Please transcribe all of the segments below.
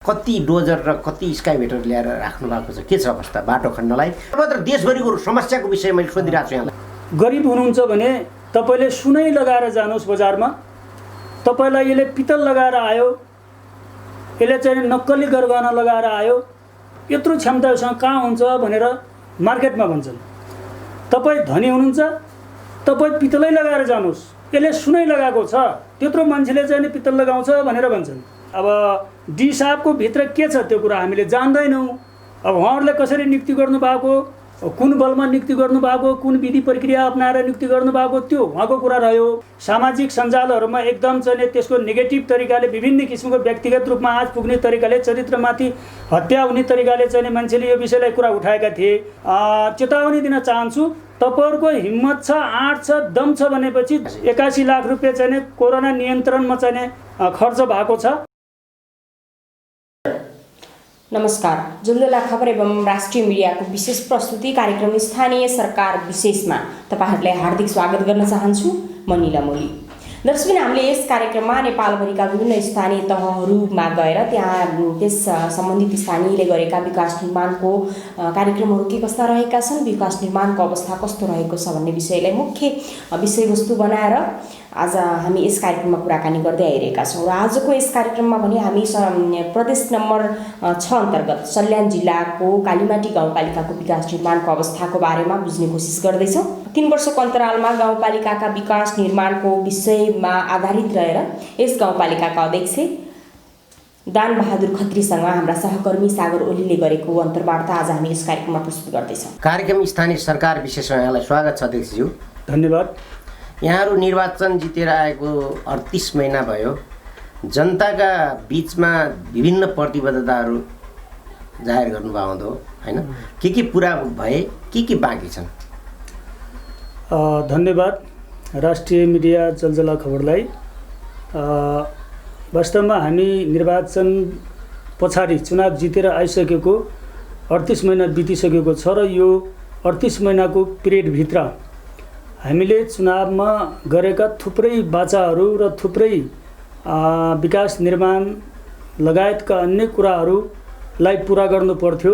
कति डोजर र कति स्काइभेटर ल्याएर राख्नु भएको छ, के छ अवस्था बाटो खण्डलाई? सर्वत्र देशभरिको समस्याको विषय मैले सोधिरहेको छु यहाँलाई। गरिब हुनुहुन्छ भने तपाईँले सुनै लगाएर जानुहोस् बजारमा, तपाईँलाई यसले पित्तल लगाएर आयो, यसले चाहिँ नक्कली गरगहना लगाएर आयो, यत्रो क्षमतासँग कहाँ हुन्छ भनेर मार्केटमा भन्छन्। तपाईँ धनी हुनुहुन्छ, तपाईँ पित्तलै लगाएर जानुहोस्, यसले सुनै लगाएको छ, त्यत्रो मान्छेले चाहिँ पित्तल लगाउँछ भनेर भन्छन्। अब डी साहबको भित्र के छ त्यो कुरा हामीले जान्दैनौँ। अब उहाँहरूले कसरी नियुक्ति गर्नुभएको, कुन बलमा नियुक्ति गर्नुभएको, कुन विधि प्रक्रिया अपनाएर नियुक्ति गर्नुभएको, त्यो उहाँको कुरा रह्यो। सामाजिक सञ्जालहरूमा एकदम चाहिँ त्यसको नेगेटिभ तरिकाले विभिन्न किसिमको व्यक्तिगत रूपमा आँच पुग्ने तरिकाले, चरित्रमाथि हत्या हुने तरिकाले चाहिँ मान्छेले यो विषयलाई कुरा उठाएका थिए। चेतावनी दिन चाहन्छु, तपाईँहरूको हिम्मत छ, आँट छ, दम छ भनेपछि 81 लाख रुपियाँ चाहिँ कोरोना नियन्त्रणमा चाहिँ खर्च भएको छ। नमस्कार, जुल्दोला खबर एवं राष्ट्रिय मिडियाको विशेष प्रस्तुति कार्यक्रम स्थानीय सरकार विशेषमा तपाईहरुलाई हार्दिक स्वागत गर्न चाहन्छु। म नीला मोली। दर्शक, हामीले यस कार्यक्रममा नेपालभरिका विभिन्न स्थानीय तहहरूमा गएर त्यहाँ त्यस सम्बन्धित स्थानीयले गरेका विकास निर्माणको कार्यक्रमहरू के कस्ता रहेका छन्, विकास निर्माणको अवस्था कस्तो रहेको छ भन्ने विषयलाई मुख्य विषयवस्तु बनाएर आज हामी यस कार्यक्रममा कुराकानी गर्दै आइरहेका छौँ। र आजको यस कार्यक्रममा भने हामी प्रदेश नम्बर 6 अन्तर्गत सल्यान जिल्लाको कालीमाटी गाउँपालिकाको विकास निर्माणको अवस्थाको बारेमा बुझ्ने कोसिस गर्दैछौँ। 3 वर्षको अन्तरालमा गाउँपालिकाका विकास निर्माणको विषयमा आधारित रहेर यस गाउँपालिकाका अध्यक्ष दान बहादुर खत्रीसँग हाम्रा सहकर्मी सागर ओलीले गरेको अन्तर्वार्ता आज हामी यस कार्यक्रममा प्रस्तुत गर्दैछौँ। कार्यक्रम स्थानीय सरकार विशेषमा यहाँलाई स्वागत छ अध्यक्षज्यू। धन्यवाद। यहाँहरू निर्वाचन जितेर आएको 38 महिना भयो। जनताका बीचमा विभिन्न प्रतिबद्धताहरू जाहेर गर्नुभएको हुँदो हैन? के पुरा भए, के बाँकी छन्? धन्यवाद राष्ट्रिय मिडिया जलजला खबरलाई। वास्तवमा हामी निर्वाचन पछाडि चुनाव जितेर आइसकेको 38 महिना बितिसकेको छ र यो 38 महिनाको पिरियडभित्र हामीले चुनावमा गरेका थुप्रै बाचाहरू र थुप्रै विकास निर्माण लगायतका अन्य कुराहरूलाई पुरा गर्नु पर्थ्यो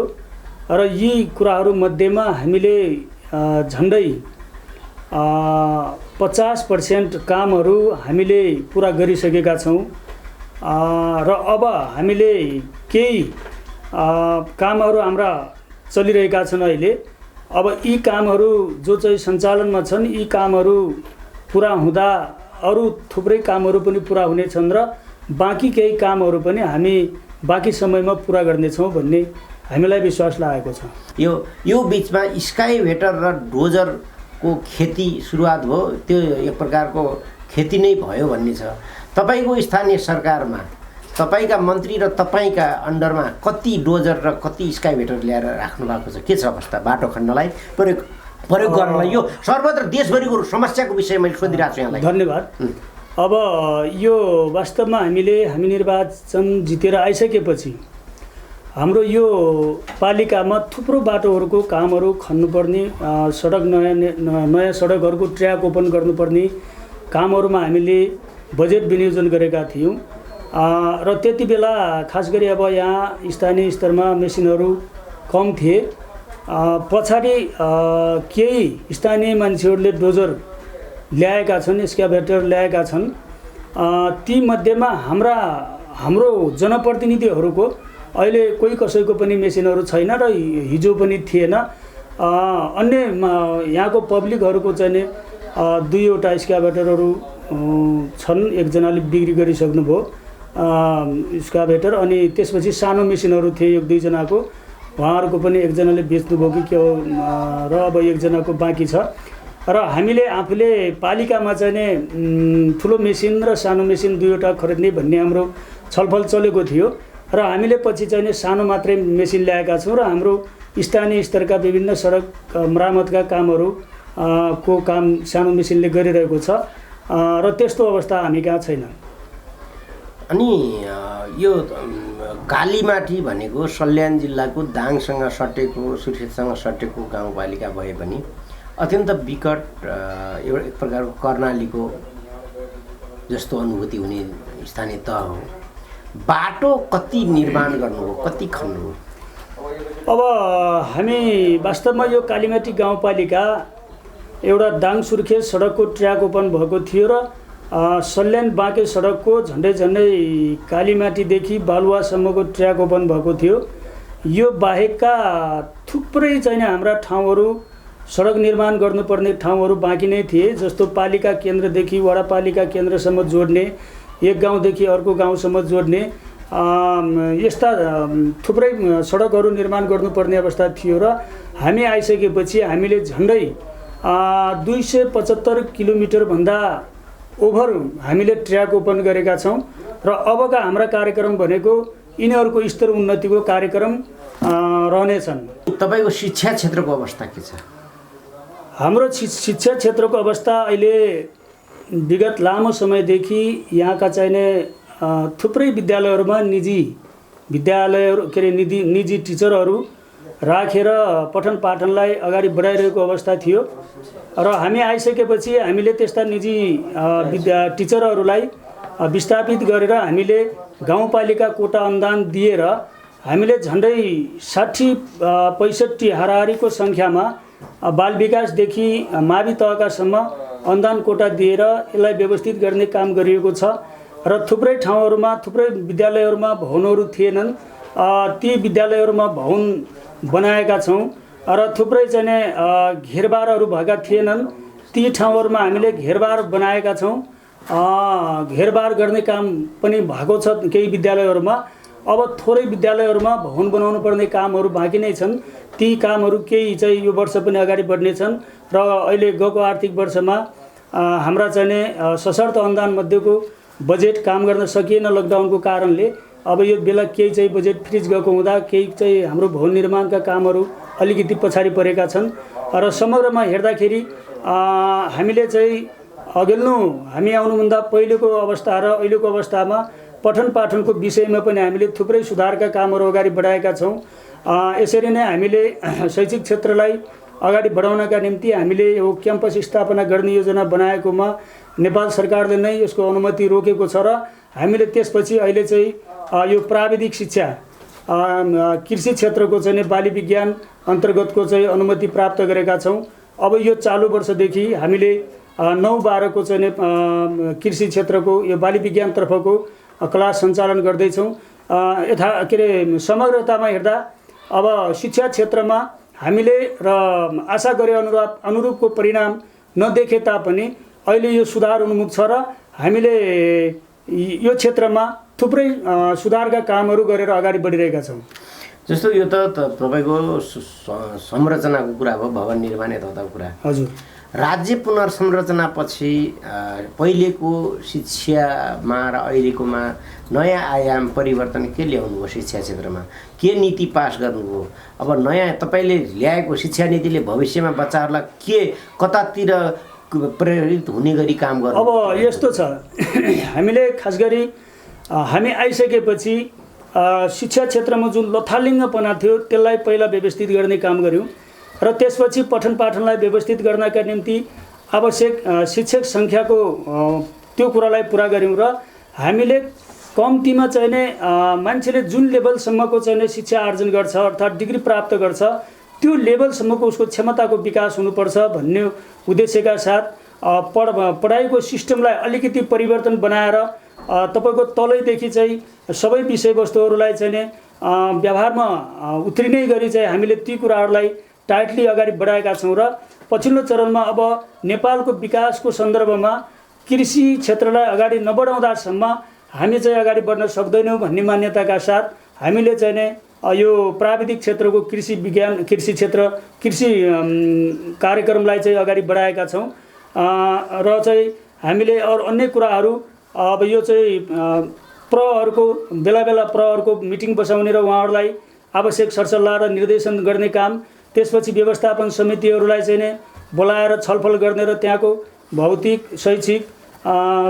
र यी कुराहरू मध्येमा हामीले झन्डै 50% कामहरू हामीले पुरा गरिसकेका छौँ र अब हामीले केही कामहरू हाम्रा चलिरहेका छन् अहिले। अब यी कामहरू जो चाहिँ सञ्चालनमा छन्, यी कामहरू पुरा हुँदा अरू थुप्रै कामहरू पनि पुरा हुनेछन् र बाँकी केही कामहरू पनि हामी बाँकी समयमा पुरा गर्नेछौँ भन्ने हामीलाई विश्वास लागेको छ। यो बिचमा स्काइभेटर र डोजरको खेती सुरुवात भयो, त्यो एक प्रकारको खेती नै भयो भन्ने छ। तपाईँको स्थानीय सरकारमा तपाईँका मन्त्री र तपाईँका अन्डरमा कति डोजर र कति स्काइभेटर ल्याएर राख्नु भएको छ, के छ अवस्था बाटो खण्डलाई प्रयोग गर्नलाई? यो सर्वत्र देशभरिको समस्याको विषय मैले सोधिरहेको छु यहाँलाई। धन्यवाद। अब यो वास्तवमा हामी निर्वाचन जितेर आइसकेपछि हाम्रो यो पालिकामा थुप्रो बाटोहरूको कामहरू खन्नुपर्ने, सडक नयाँ सडकहरूको ट्र्याक ओपन गर्नुपर्ने कामहरूमा हामीले बजेट विनियोजन गरेका थियौँ र त्यति बेला खास गरी अब यहाँ स्थानीय स्तरमा मेसिनहरू कम थिए। पछाडि केही स्थानीय मान्छेहरूले डोजर ल्याएका छन्, एक्सकाभेटर ल्याएका छन्। ती मध्येमा हाम्रो जनप्रतिनिधिहरूको अहिले कोही कसैको पनि मेसिनहरू छैन र हिजो पनि थिएन। अन्य यहाँको पब्लिकहरूको चाहिँ 2वटा एक्सकाभेटरहरू छन्, एकजनाले बिक्री गरिसक्नुभयो एक्सकाभेटर, अनि त्यसपछि सानो मेसिनहरू थिए 1-2 जनाको, उहाँहरूको पनि एकजनाले बेच्नुभयो कि के हो र अब एकजनाको बाँकी छ। र हामीले आफूले पालिकामा चाहिँ ठुलो मेसिन र सानो मेसिन 2वटा खरिद्ने भन्ने हाम्रो छलफल चलेको थियो र हामीले पछि चाहिँ सानो मात्रै मेसिन ल्याएका छौँ र हाम्रो स्थानीय स्तरका विभिन्न सडक मरामतका कामहरू को काम सानो मेसिनले गरिरहेको छ र त्यस्तो अवस्था हामी कहाँ छैन। अनि यो कालीमाटी भनेको सल्यान जिल्लाको दाङसँग सटेको, सुर्खेतसँग सटेको गाउँपालिका भए पनि अत्यन्त विकट एउटा एक प्रकारको कर्णालीको जस्तो अनुभूति हुने स्थानीय तह हो बाटो कति निर्माण गर्नुभयो, कति खन्नुभयो? अब हामी वास्तवमा यो कालीमाटी गाउँपालिका एउटा दाङ सुर्खेत सडकको ट्र्याक ओपन भएको थियो र सल्यान बाँके सडकको झन्डै कालीमाटीदेखि बालुवासम्मको ट्र्याक ओपन भएको थियो। यो बाहेकका थुप्रै चाहिँ हाम्रा ठाउँहरू सडक निर्माण गर्नुपर्ने ठाउँहरू बाँकी नै थिए, जस्तो पालिका केन्द्रदेखि वडापालिका केन्द्रसम्म जोड्ने, एक गाउँदेखि अर्को गाउँसम्म जोड्ने यस्ता थुप्रै सडकहरू निर्माण गर्नुपर्ने अवस्था थियो र हामी आइसकेपछि हामीले झन्डै 275 किलोमिटरभन्दा ओभर हामीले ट्र्याक ओपन गरेका छौँ र अबका हाम्रा कार्यक्रम भनेको यिनीहरूको स्तर उन्नतिको कार्यक्रम रहनेछन्। तपाईँको शिक्षा क्षेत्रको अवस्था के छ? हाम्रो शिक्षा क्षेत्रको अवस्था अहिले विगत लामो समयदेखि यहाँका चाहिने थुप्रै विद्यालयहरूमा निजी टिचरहरू राखेर पठन पाठनलाई अगाडि बढाइरहेको अवस्था थियो र हामी आइसकेपछि हामीले त्यस्ता निजी टिचरहरूलाई विस्थापित गरेर हामीले गाउँपालिका कोटा अनुदान दिएर हामीले झन्डै 60-65 हाराहारीको सङ्ख्यामा बाल विकासदेखि मावि तहकासम्म अनुदान कोटा दिएर यसलाई व्यवस्थित गर्ने काम गरिएको छ र थुप्रै ठाउँहरूमा थुप्रै विद्यालयहरूमा भवनहरू थिएनन्, ती विद्यालयहरूमा भवन बनाएका छौँ र थुप्रै चाहिँ घेरबारहरू भएका थिएनन्, ती ठाउँहरूमा हामीले घेरबार बनाएका छौँ। घेरबार गर्ने काम पनि भएको छ केही विद्यालयहरूमा। अब थोरै विद्यालयहरूमा भवन बनाउनु पर्ने कामहरू बाँकी नै छन्, ती कामहरू केही चाहिँ यो वर्ष पनि अगाडि बढ्नेछन् र अहिले गएको आर्थिक वर्षमा हाम्रा चाहिँ सशर्त अनुदान मध्येको बजेट काम गर्न सकिएन लकडाउनको कारणले। अब यो बेला केही चाहिँ बजेट फ्रिज गएको हुँदा केही चाहिँ हाम्रो भवन निर्माणका कामहरू अलिकति पछाडि परेका छन् र समग्रमा हेर्दाखेरि हामीले चाहिँ अघिल्लो हामी आउनुभन्दा पहिलेको अवस्था र अहिलेको अवस्थामा पठन पाठनको विषयमा पनि हामीले थुप्रै सुधारका कामहरू अगाडि बढाएका छौँ। यसरी नै हामीले शैक्षिक क्षेत्रलाई अगाडि बढाउनका निम्ति हामीले यो क्याम्पस स्थापना गर्ने योजना बनाएकोमा नेपाल सरकारले नै यसको अनुमति रोकेको छ र हामीले त्यसपछि अहिले चाहिँ यो प्राविधिक शिक्षा कृषि क्षेत्रको चाहिँ बाली विज्ञान अन्तर्गतको चाहिँ अनुमति प्राप्त गरेका छौँ। अब यो चालु वर्षदेखि हामीले 9-12 को चाहिँ कृषि क्षेत्रको यो बाली विज्ञानतर्फको क्लास सञ्चालन गर्दैछौँ। समग्रतामा हेर्दा अब शिक्षा क्षेत्रमा हामीले र आशा गरे अनुरूपको परिणाम नदेखे तापनि अहिले यो सुधार उन्मुख छ र हामीले यो क्षेत्रमा थुप्रै सुधारका कामहरू गरेर अगाडि बढिरहेका छौँ। जस्तो यो त तपाईँको संरचनाको कुरा भयो, भवन निर्माण यताउताको कुरा। हजुर, राज्य पुनर्संरचनापछि पहिलेको शिक्षामा र अहिलेकोमा नयाँ आयाम परिवर्तन के ल्याउनु भयो? शिक्षा क्षेत्रमा के नीति पास गर्नुभयो? अब नयाँ तपाईँले ल्याएको शिक्षा नीतिले भविष्यमा बच्चाहरूलाई के कतातिर प्रेरित हुने गरी काम गर्नु? अब यस्तो छ, हामीले खास गरी हामी आइसकेपछि शिक्षा क्षेत्रमा जुन लथालिङ्गपना थियो त्यसलाई पहिला व्यवस्थित गर्ने काम गऱ्यौँ र त्यसपछि पठन पाठनलाई व्यवस्थित गर्नका निम्ति आवश्यक शिक्षक सङ्ख्याको त्यो कुरालाई पुरा गऱ्यौँ र हामीले कम्तीमा चाहिने मान्छेले जुन लेभलसम्मको चाहिने शिक्षा आर्जन गर्छ अर्थात् डिग्री प्राप्त गर्छ त्यो लेभलसम्मको उसको क्षमताको विकास हुनुपर्छ भन्ने उद्देश्यका साथ पढाइको सिस्टमलाई अलिकति परिवर्तन बनाएर तपाईँको तलैदेखि चाहिँ सबै विषयवस्तुहरूलाई चाहिँ व्यवहारमा उत्रिने गरी चाहिँ हामीले ती कुराहरूलाई टाइटली अगाडि बढाएका छौँ र पछिल्लो चरणमा अब नेपालको विकासको सन्दर्भमा कृषि क्षेत्रलाई अगाडि नबढाउँदासम्म हामी चाहिँ अगाडि बढ्न सक्दैनौँ भन्ने मान्यताका साथ हामीले चाहिँ यो प्राविधिक क्षेत्रको कृषि कार्यक्रमलाई चाहिँ अगाडि बढाएका छौँ र चाहिँ हामीले अरू अन्य कुराहरू अब यो चाहिँ बेला बेला प्रहरको मिटिङ बसाउने र उहाँहरूलाई आवश्यक सरसल्लाह र निर्देशन गर्ने काम, त्यसपछि व्यवस्थापन समितिहरूलाई चाहिँ बोलाएर छलफल गर्ने र त्यहाँको भौतिक शैक्षिक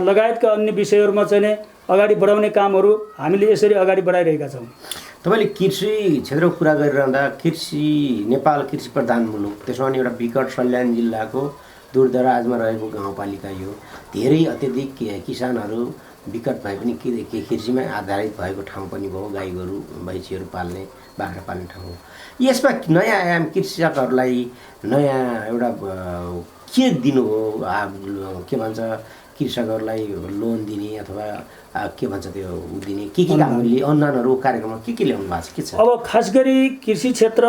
लगायतका अन्य विषयहरूमा चाहिँ अगाडि बढाउने कामहरू हामीले यसरी अगाडि बढाइरहेका छौँ। तपाईँले कृषि क्षेत्रको कुरा गरिरहँदा नेपाल कृषि प्रधान मुलुक, त्यसमा पनि एउटा विकट सल्यान जिल्लाको दूरदराजमा रहेको गाउँपालिका यो धेरै अत्यधिक किसानहरू विकट भए पनि के कृषिमा आधारित भएको ठाउँ पनि भयो, गाई गोरु भैँसीहरू पाल्ने, बाख्रा पाल्ने ठाउँ हो। यसमा नयाँ आयाम कृषकहरूलाई नयाँ एउटा के दिनु हो, के भन्छ कृषकहरूलाई लोन दिने अथवा के भन्छ त्यो दिने के कामले अनुदानहरू कार्यक्रममा के ल्याउनु भएको छ, के छ? अब खास गरी कृषि क्षेत्र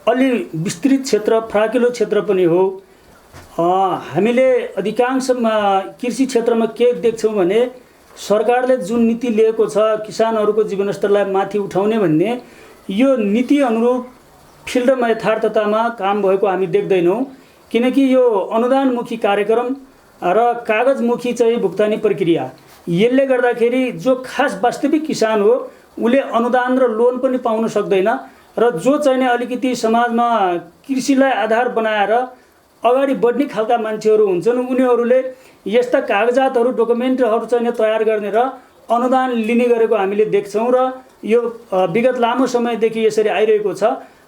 अलि विस्तृत क्षेत्र, फ्राकिलो क्षेत्र पनि हो। हामीले अधिकांश कृषि क्षेत्रमा के देख्छौँ भने सरकारले जुन नीति लिएको छ किसानहरूको जीवनस्तरलाई माथि उठाउने भन्ने, यो नीति अनुरूप फिल्डमा यथार्थतामा काम भएको हामी देख्दैनौँ। किनकि यो अनुदानमुखी कार्यक्रम र कागजमुखी चाहिँ भुक्तानी प्रक्रिया, यसले गर्दाखेरि जो खास वास्तविक किसान हो उसले अनुदान र लोन पनि पाउन सक्दैन, र जो चाहिँ अलिकति समाजमा कृषिलाई आधार बनाएर अगाडि बढ्ने खालका मान्छेहरू हुन्छन् उनीहरूले यस्ता कागजातहरू डकुमेन्टहरू चाहिँ तयार गर्ने र अनुदान लिने गरेको हामीले देख्छौँ र यो विगत लामो समयदेखि यसरी आइरहेको छ।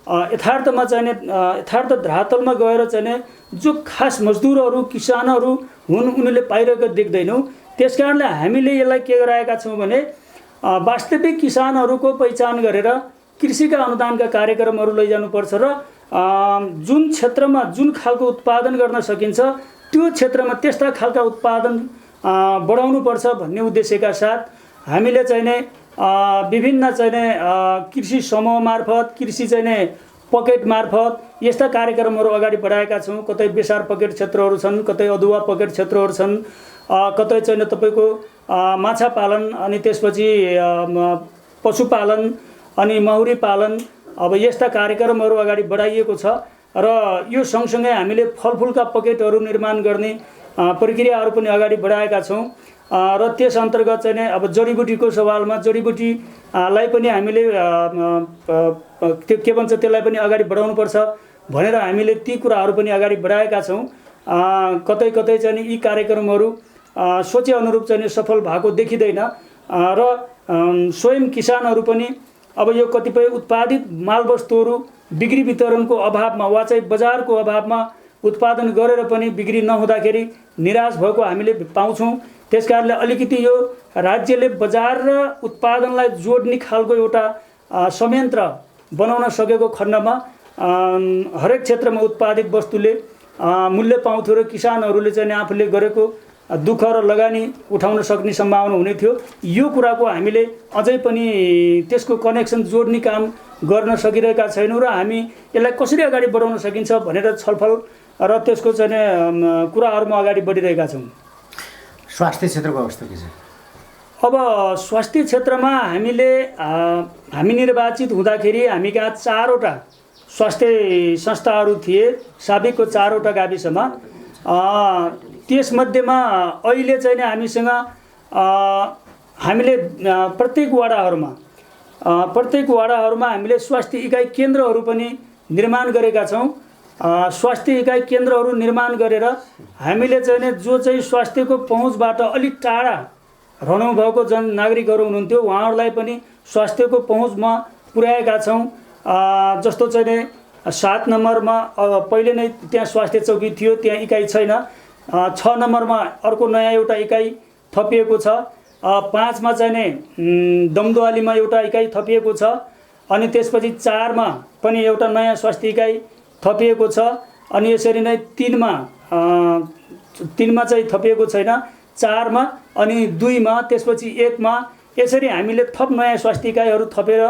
यथार्थमा चाहिँ यथार्थ धरातलमा गएर चाहिँ जो खास मजदुरहरू किसानहरू हुन् उनीहरूले पाइरहेको देख्दैनौँ। त्यसकारणले हामीले यसलाई के गराएका छौँ भने वास्तविक किसानहरूको पहिचान गरेर कृषिका अनुदानका कार्यक्रमहरू लैजानुपर्छ र जुन क्षेत्रमा जुन खालको उत्पादन गर्न सकिन्छ त्यो क्षेत्रमा त्यस्ता खालका उत्पादन बढाउनुपर्छ भन्ने उद्देश्यका साथ हामीले चाहिँ विभिन्न चाहिँ कृषि समूह मार्फत, कृषि चाहिँ पकेट मार्फत यस्ता कार्यक्रमहरू अगाडि बढाएका छौँ। कतै बेसार पकेट क्षेत्रहरू छन्, कतै अदुवा पकेट क्षेत्रहरू छन्, कतै चाहिँ तपाईँको माछा पालन, अनि त्यसपछि पशुपालन अनि मौरी पालन, अब यस्ता कार्यक्रमहरू अगाडि बढाइएको छ। र यो सँगसँगै हामीले फलफुलका पकेटहरू निर्माण गर्ने प्रक्रियाहरू पनि अगाडि बढाएका छौँ। र त्यस अन्तर्गत चाहिँ अब जडीबुटीको सवालमा जडीबुटीलाई पनि हामीले त्यो के भन्छ त्यसलाई पनि अगाडि बढाउनुपर्छ भनेर हामीले ती कुराहरू पनि अगाडि बढाएका छौँ। कतै कतै चाहिँ यी कार्यक्रमहरू सोचे अनुरूप चाहिँ सफल भएको देखिँदैन र स्वयं किसानहरू पनि अब यो कतिपय उत्पादित मालवस्तुहरू बिक्री वितरणको अभावमा वा चाहिँ बजारको अभावमा उत्पादन गरेर पनि बिक्री नहुँदाखेरि निराश भएको हामीले पाउँछौँ। त्यसकारणले अलिकति यो राज्यले बजार र उत्पादनलाई जोड्ने खालको एउटा संयन्त्र बनाउन सकेको खण्डमा हरेक क्षेत्रमा उत्पादित वस्तुले मूल्य पाउँथ्यो र किसानहरूले चाहिँ आफूले गरेको दुःख र लगानी उठाउन सक्ने सम्भावना हुने थियो। यो कुराको हामीले अझै पनि त्यसको कनेक्सन जोड्ने काम गर्न सकिरहेका छैनौँ र हामी यसलाई कसरी अगाडि बढाउन सकिन्छ भनेर छलफल र त्यसको चाहिँ कुराहरूमा अगाडि बढिरहेका छौँ। स्वास्थ्य क्षेत्रको अवस्था के छ? अब स्वास्थ्य क्षेत्रमा हामी निर्वाचित हुँदाखेरि हामी कहाँ 4वटा स्वास्थ्य संस्थाहरू थिए साबिकको 4वटा गाविसमा। त्यसमध्येमा अहिले चाहिँ हामीसँग हामीले प्रत्येक वाडाहरूमा हामीले स्वास्थ्य इकाइ केन्द्रहरू पनि निर्माण गरेका छौँ। स्वास्थ्य इकाइ केन्द्रहरू निर्माण गरेर हामीले चाहिँ जो चाहिँ स्वास्थ्यको पहुँचबाट अलिक टाढा रहनु भएको नागरिकहरू हुनुहुन्थ्यो उहाँहरूलाई पनि स्वास्थ्यको पहुँचमा पुर्याएका छौँ। जस्तो चाहिँ 7 नम्बरमा पहिले नै त्यहाँ स्वास्थ्य चौकी थियो, त्यहाँ इकाइ छैन। 6 नम्बरमा अर्को नयाँ एउटा इकाइ थपिएको छ। 5 मा चाहिँ दमदुवालीमा एउटा इकाइ थपिएको छ। अनि त्यसपछि 4 मा पनि एउटा नयाँ स्वास्थ्य इकाइ थपिएको छ। अनि यसरी नै 3 मा चाहिँ थपिएको छैन, 4 मा अनि 2 मा त्यसपछि 1 मा यसरी हामीले थप नयाँ स्वास्थ्य इकाइहरू थपेर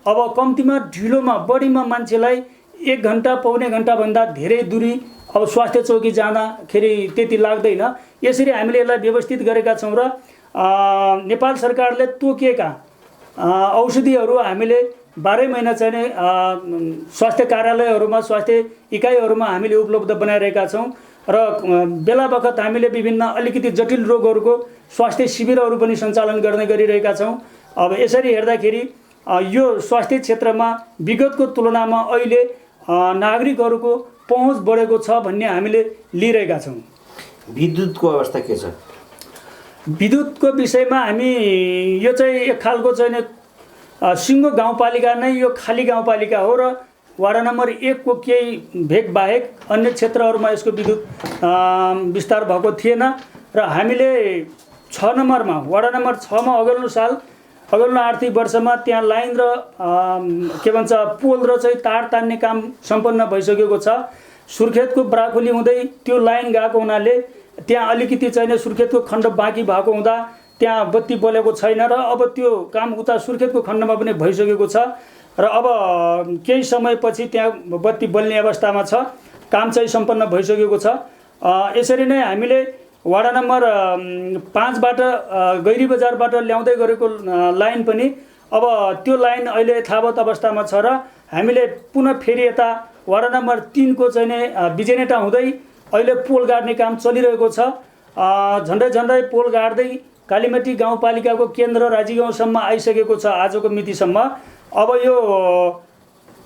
अब कम्तीमा ढिलोमा बढीमा मान्छेलाई 1 घन्टा पौने घन्टाभन्दा धेरै दूरी अब स्वास्थ्य चौकी जाँदाखेरि त्यति लाग्दैन। यसरी हामीले यसलाई व्यवस्थित गरेका छौँ र नेपाल सरकारले तोकिएका औषधिहरू हामीले 12 महिना चाहिँ स्वास्थ्य कार्यालयहरूमा स्वास्थ्य इकाइहरूमा हामीले उपलब्ध बनाइरहेका छौँ र बेला बखत हामीले विभिन्न अलिकति जटिल रोगहरूको स्वास्थ्य शिविरहरू पनि सञ्चालन गर्ने गरिरहेका छौँ। अब यसरी हेर्दाखेरि यो स्वास्थ्य क्षेत्रमा विगतको तुलनामा अहिले नागरिकहरूको पहुँच बढेको छ भन्ने हामीले लिइरहेका छौँ। विद्युतको अवस्था के छ? विद्युतको विषयमा हामी यो चाहिँ एक खालको चाहिँ सिङ्गो गाउँपालिका नै यो खाली गाउँपालिका हो र वाडा नम्बर 1 को केही भेग बाहेक अन्य क्षेत्रहरूमा यसको विद्युत विस्तार भएको थिएन र हामीले 6 नम्बरमा वडा नम्बर 6 मा अघिल्लो आर्थिक वर्षमा त्यहाँ लाइन र के भन्छ पोल र चाहिँ तार तान्ने काम सम्पन्न भइसकेको छ। सुर्खेतको ब्राकुली हुँदै त्यो लाइन गएको हुनाले त्यहाँ अलिकति चाहिँ सुर्खेतको खण्ड बाँकी भएको हुँदा त्यहाँ बत्ती बलेको छैन र अब त्यो काम उता सुर्खेतको खण्डमा पनि भइसकेको छ र अब केही समयपछि त्यहाँ बत्ती बल्ने अवस्थामा छ, काम चाहिँ सम्पन्न भइसकेको छ। यसरी नै हामीले वडा नम्बर 5 बाट गैरी बजारबाट ल्याउँदै गरेको लाइन पनि अब त्यो लाइन अहिले यथावत अवस्थामा छ र हामीले पुनः फेरि यता वडा नम्बर 3 को चाहिँ बिजेनेटा हुँदै अहिले पोल गाड्ने काम चलिरहेको छ। झन्डै पोल गाड्दै कालीमती गाउँपालिकाको केन्द्र राजीगाउँसम्म आइसकेको छ आजको मितिसम्म। अब यो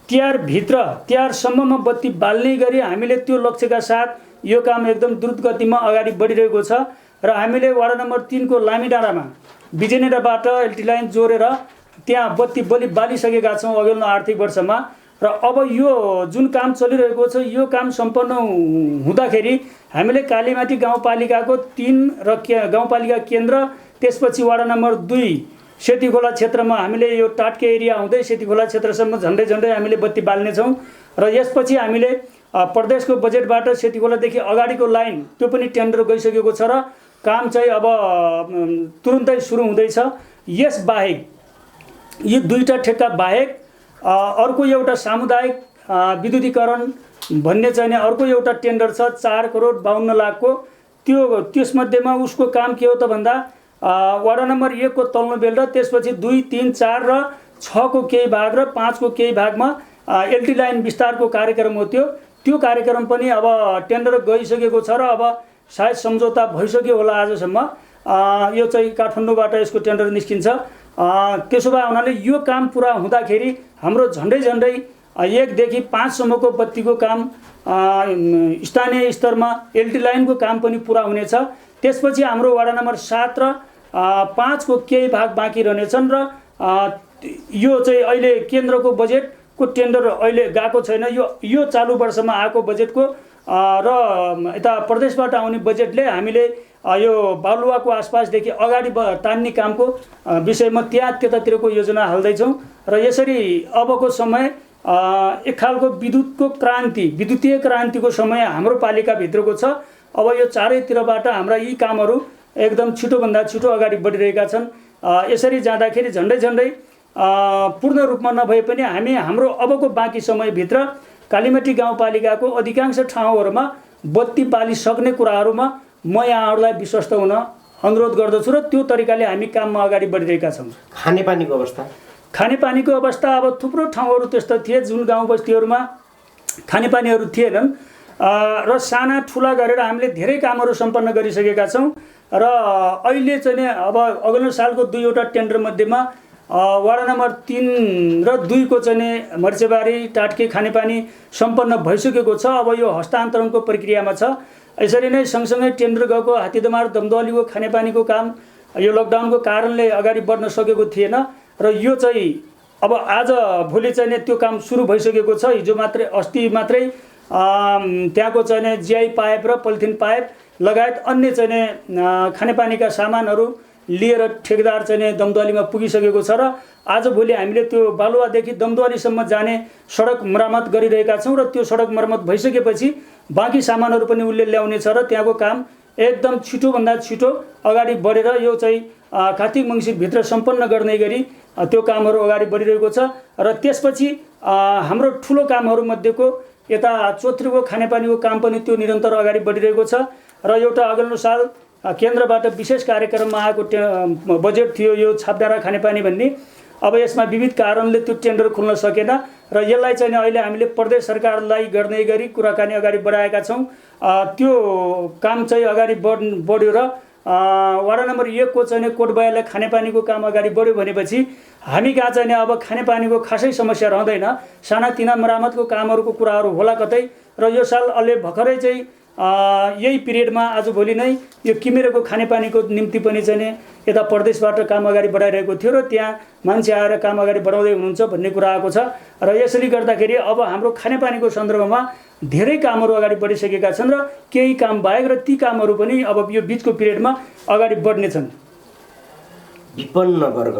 तिहारसम्ममा बत्ती बाल्ने गरी हामीले त्यो लक्ष्यका साथ यो काम एकदम द्रुत गतिमा अगाडि बढिरहेको छ र हामीले वडा नम्बर 3 को लामी डाँडामा बिजेनेटाबाट एलटी लाइन जोडेर त्यहाँ बत्ती बालिसकेका छौँ अघिल्लो आर्थिक वर्षमा। र अब यो जुन काम चलिरहेको छ यो काम सम्पन्न हुँदाखेरि हामीले कालीमाटी गाउँपालिकाको 3 र गाउँपालिका केन्द्र त्यसपछि वडा नम्बर 2 सेतीखोला क्षेत्रमा हामीले यो टाटके एरिया हुँदै सेतीखोला क्षेत्रसम्म झन्डै हामीले बत्ती बाल्नेछौँ र यसपछि हामीले प्रदेशको बजेटबाट सेतीखोलादेखि अगाडिको लाइन त्यो पनि टेन्डर गइसकेको छ र काम चाहिँ अब तुरुन्तै सुरु हुँदैछ। यस बाहेक यी दुईटा ठेक्का बाहेक अर्को एउटा सामुदायिक विद्युतीकरण भन्ने चाहिँ अर्को एउटा टेन्डर छ 4 करोड 52 लाखको। त्यसमध्येमा उसको काम के हो त भन्दा वडा नम्बर 1 को तल्लो बेल र त्यसपछि 2, 3, 4 र 6 को केही भाग र 5 को केही भागमा एलटी लाइन विस्तारको कार्यक्रम हो। त्यो कार्यक्रम पनि अब टेन्डर गइसकेको छ र अब सायद सम्झौता भइसक्यो होला आजसम्म। यो चाहिँ काठमाडौँबाट यसको टेन्डर निस्किन्छ। त्यसो भए हुनाले यो काम पुरा हुँदाखेरि हाम्रो झन्डै 1 देखि 5 सम्मको बत्तीको काम स्थानीय स्तरमा एलटी लाइनको काम पनि पुरा हुनेछ। त्यसपछि हाम्रो वडा नम्बर 7 र 5 को केही भाग बाँकी रहनेछन् र यो चाहिँ अहिले केन्द्रको बजेटको टेन्डर अहिले गएको छैन। यो चालु वर्षमा आएको बजेटको र यता प्रदेशबाट आउने बजेटले हामीले यो बालुवाको आसपासदेखि अगाडि तान्ने कामको विषयमा त्यतातिरको योजना हाल्दैछौँ र यसरी अबको समय एक खालको विद्युतीय क्रान्तिको समय हाम्रो पालिकाभित्रको छ। अब यो चारैतिरबाट हाम्रा यी कामहरू एकदम छिटोभन्दा छिटो अगाडि बढिरहेका छन्। यसरी जाँदाखेरि झन्डै पूर्ण रूपमा नभए पनि हाम्रो अबको बाँकी समयभित्र कालीमती गाउँपालिकाको अधिकांश ठाउँहरूमा बत्ती बालिसक्ने कुराहरूमा म यहाँहरूलाई विश्वस्त हुन अनुरोध गर्दछु र त्यो तरिकाले हामी काममा अगाडि बढिरहेका छौँ। खानेपानीको अवस्था अब थुप्रो ठाउँहरू त्यस्तो थिए जुन गाउँ बस्तीहरूमा खानेपानीहरू थिएनन् र साना ठुला गरेर हामीले धेरै कामहरू सम्पन्न गरिसकेका छौँ र अहिले चाहिँ अब अघिल्लो सालको 2वटा टेन्डर मध्येमा वडा नम्बर 3 र 2 को चाहिँ मर्चेबारी टाटके खानेपानी सम्पन्न भइसकेको छ। अब यो हस्तान्तरणको प्रक्रियामा छ। यसरी नै सँगसँगै टेन्डर गएको हात्तीदमार दमदलीको खानेपानीको काम यो लकडाउनको कारणले अगाडि बढ्न सकेको थिएन र यो चाहिँ अब आज भोलि चाहिँ त्यो काम सुरु भइसकेको छ। अस्ति मात्रै त्यहाँको चाहिँ जिआई पाइप र पोलिथिन पाइप लगायत अन्य चाहिँ खानेपानीका सामानहरू लिएर ठेकेदार चाहिँ दमदलीमा पुगिसकेको छ र आज भोलि हामीले त्यो बालुवादेखि दमदलीसम्म जाने सडक मर्मत गरिरहेका छौँ र त्यो सडक मर्मत भइसकेपछि बाँकी सामानहरू पनि उसले ल्याउने छ र त्यहाँको काम एकदम छिटोभन्दा छिटो अगाडि बढेर यो चाहिँ कार्तिक मङ्सिरभित्र सम्पन्न गर्ने गरी त्यो कामहरू अगाडि बढिरहेको छ। र त्यसपछि हाम्रो ठुलो कामहरू मध्येको यता चोत्रीको खानेपानीको काम पनि त्यो निरन्तर अगाडि बढिरहेको छ र एउटा अघिल्लो साल केन्द्रबाट विशेष कार्यक्रममा आएको बजेट थियो यो छापडाँडा खानेपानी भन्ने। अब यसमा विविध कारणले त्यो टेन्डर खुल्न सकेन र यसलाई चाहिँ अहिले हामीले प्रदेश सरकारलाई गर्ने गरी कुराकानी अगाडि बढाएका छौँ। त्यो काम चाहिँ अगाडि बढ्यो र वडा नम्बर 1 को चाहिँ कोटबायालाई खानेपानीको काम अगाडि बढ्यो भनेपछि हामी कहाँ चाहिँ अब खानेपानीको खासै समस्या रहँदैन। सानातिना मरामतको कामहरूको कुराहरू होला कतै र यो साल अहिले भर्खरै चाहिँ यही पिरियडमा आजभोलि नै यो किमेरको खानेपानीको निम्ति पनि चाहिँ यता प्रदेशबाट काम अगाडि बढाइरहेको थियो र त्यहाँ मान्छे आएर काम अगाडि बढाउँदै हुनुहुन्छ भन्ने कुरा आएको छ र यसरी गर्दाखेरि अब हाम्रो खानेपानीको सन्दर्भमा धेरै कामहरू अगाडि बढिसकेका छन् र केही काम बाहेक र ती कामहरू पनि अब यो बिचको पिरियडमा अगाडि बढ्नेछन्। विपन्न वर्ग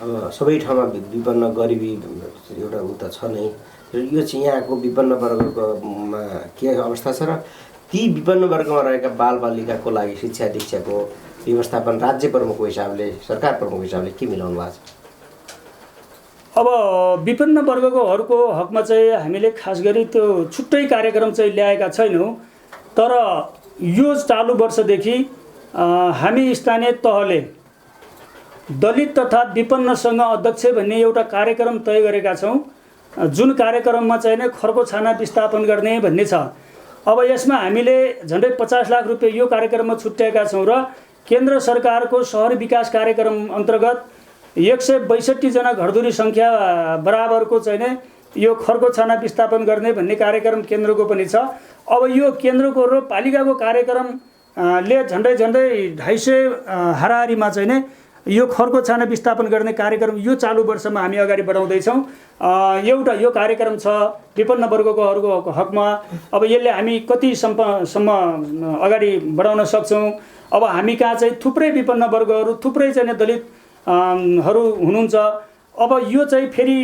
अब सबै ठाउँमा विपन्न गरिबी एउटा उ त छ नै, यो चाहिँ यहाँको विपन्न वर्गकोमा के अवस्था छ र ती विपन्न वर्गमा रहेका बालबालिकाको लागि शिक्षा दीक्षाको व्यवस्थापन राज्य प्रमुखको हिसाबले सरकार प्रमुखको हिसाबले के मिलाउनु भएको छ? अब विपन्न वर्गकोहरूको हकमा चाहिँ हामीले खास गरी त्यो छुट्टै कार्यक्रम चाहिँ ल्याएका छैनौँ, तर यो चालु वर्षदेखि हामी स्थानीय तहले दलित तथा विपन्नसँग अध्यक्ष भन्ने एउटा कार्यक्रम तय गरेका छौँ, जुन कार्यक्रममा चाहिँ नै खर्को छाना विस्थापन गर्ने भन्ने छ। अब यसमा हामीले झन्डै 50 लाख रुपियाँ यो कार्यक्रममा छुट्याएका छौँ र केन्द्र सरकारको शहरी विकास कार्यक्रम अन्तर्गत 162 जना घरधुरी सङ्ख्या बराबरको चाहिँ नै यो खर्को छाना विस्थापन गर्ने भन्ने कार्यक्रम केन्द्रको पनि छ। अब यो केन्द्रको र पालिकाको कार्यक्रमले झन्डै 250 हाराहारीमा चाहिँ नै यो खर्को छाना विस्थापन गर्ने कार्यक्रम यो चालु वर्षमा हामी अगाडि बढाउँदैछौँ। एउटा यो कार्यक्रम छ विपन्न वर्गकोहरूको हकमा। अब यसले हामी कतिसम्म अगाडि बढाउन सक्छौँ? अब हामी कहाँ चाहिँ थुप्रै विपन्न वर्गहरू थुप्रै चाहिँ दलित हरू हुनुहुन्छ। अब यो चाहिँ फेरि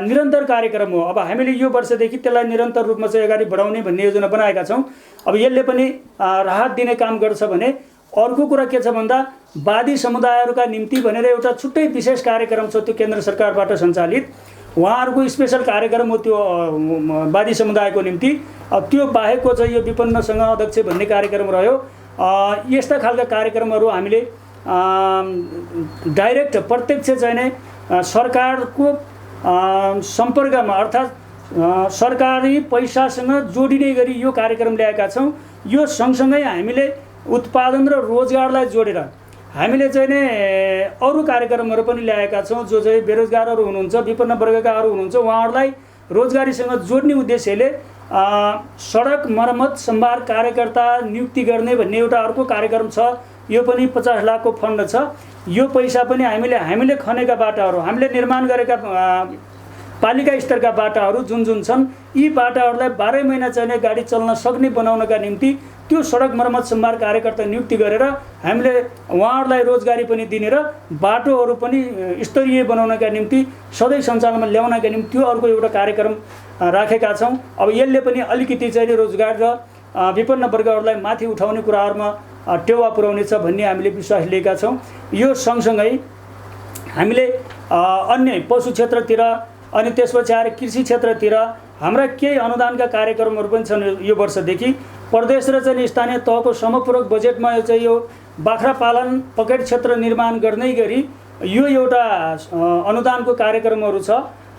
निरन्तर कार्यक्रम हो। अब हामीले यो वर्षदेखि त्यसलाई निरन्तर रूपमा चाहिँ अगाडि बढाउने भन्ने योजना बनाएका छौँ। अब यसले पनि राहत दिने काम गर्छ भने अर्को कुरा के छ भन्दा वादी समुदायहरूका निम्ति भनेर एउटा छुट्टै विशेष कार्यक्रम छ, त्यो केन्द्र सरकारबाट सञ्चालित उहाँहरूको स्पेसल कार्यक्रम हो त्यो वादी समुदायको निम्ति। त्यो बाहेकको चाहिँ यो विपन्नसँग अध्यक्ष भन्ने कार्यक्रम रह्यो। यस्ता खालका कार्यक्रमहरू हामीले डाइरेक्ट प्रत्यक्ष चाहिँ नै सरकारको सम्पर्कमा अर्थात् सरकारी पैसासँग जोडिने गरी यो कार्यक्रम ल्याएका छौँ। यो सँगसँगै हामीले उत्पादन र रोजगारलाई जोडेर हामीले चाहिँ नै अरू कार्यक्रमहरू पनि ल्याएका छौँ। जो चाहिँ बेरोजगारहरू हुनुहुन्छ, विपन्न वर्गकाहरू हुनुहुन्छ, उहाँहरूलाई रोजगारीसँग जोड्ने उद्देश्यले सडक मर्मत सम्भार कार्यकर्ता नियुक्ति गर्ने भन्ने एउटा अर्को कार्यक्रम छ। यो पनि 50 लाखको फन्ड छ। यो पैसा पनि हामीले खनेका बाटाहरू, हामीले निर्माण गरेका पालिका स्तरका बाटाहरू जुन छन्, यी बाटाहरूलाई 12 महिना चाहिँ गाडी चल्न सक्ने बनाउनका निम्ति त्यो सडक मर्मत सम्भार कार्यकर्ता नियुक्ति गरेर हामीले उहाँहरूलाई रोजगारी पनि दिने र बाटोहरू पनि स्तरीय बनाउनका निम्ति सधैँ सञ्चालनमा ल्याउनका निम्ति त्यो अर्को एउटा कार्यक्रम राखेका छौँ। अब यसले पनि अलिकति चाहिँ रोजगार र विपन्न वर्गहरूलाई माथि उठाउने कुराहरूमा टेवा पुर्याउनेछ भन्ने हामीले विश्वास लिएका छौँ। यो सँगसँगै हामीले अन्य पशु क्षेत्रतिर अनि त्यसपछि आएर कृषि क्षेत्रतिर हाम्रा केही अनुदानका कार्यक्रमहरू पनि छन्। यो वर्षदेखि प्रदेश र चाहिँ स्थानीय तहको समपूरक बजेटमा यो बाख्रा पालन पकेट क्षेत्र निर्माण गर्नै गरी यो एउटा अनुदानको कार्यक्रमहरू छ।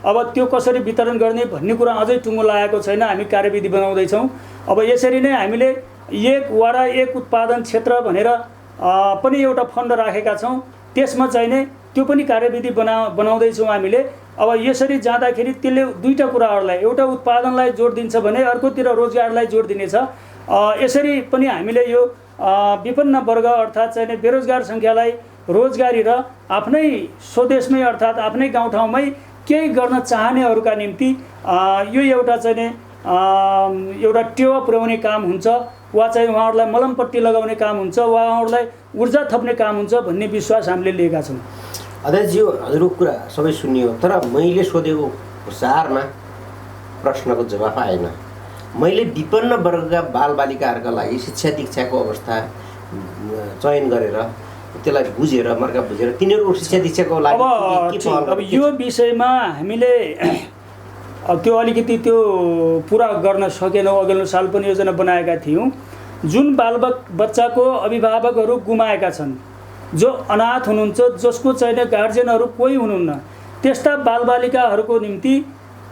अब त्यो कसरी वितरण गर्ने भन्ने कुरा अझै टुङ्गो लागेको छैन, हामी कार्यविधि बनाउँदैछौँ। अब यसरी नै हामीले एक वडा एक उत्पादन क्षेत्र भनेर पनि एउटा फन्ड राखेका छौँ। त्यसमा चाहिँ नै त्यो पनि कार्यविधि बनाउँदैछौँ हामीले। अब यसरी जाँदाखेरि त्यसले दुईटा कुराहरूलाई, एउटा उत्पादनलाई जोड दिन्छ भने अर्कोतिर रोजगारलाई जोड दिनेछ। यसरी पनि हामीले यो विपन्न वर्ग अर्थात् चाहिँ बेरोजगार सङ्ख्यालाई रोजगारी र आफ्नै स्वदेशमै अर्थात् आफ्नै गाउँठाउँमै केही गर्न चाहनेहरूका निम्ति यो एउटा चाहिँ एउटा टेवा पुर्याउने काम हुन्छ वा चाहिँ उहाँहरूलाई मलमपट्टि लगाउने काम हुन्छ वा उहाँहरूलाई ऊर्जा थप्ने काम हुन्छ भन्ने विश्वास हामीले लिएका छौँ। अध्यक्षज्यू, हजुरको कुरा सबै सुनियो, तर मैले सोधेको सारमा प्रश्नको जवाफ आएन। मैले विपन्न वर्गका बालबालिकाहरूका लागि शिक्षा दीक्षाको अवस्था चयन गरेर त्यसलाई बुझेर मर्का बुझेर तिनीहरूको शिक्षा दीक्षाको लागि अब यो विषयमा हामीले त्यो अलिकति त्यो पुरा गर्न सकेनौँ। अघिल्लो साल पनि योजना बनाएका थियौँ। जुन बच्चाको अभिभावकहरू गुमाएका छन्, जो अनाथ हुनुहुन्छ, जसको चाहिँ गार्जेनहरू कोही हुनुहुन्न, त्यस्ता बालबालिकाहरूको निम्ति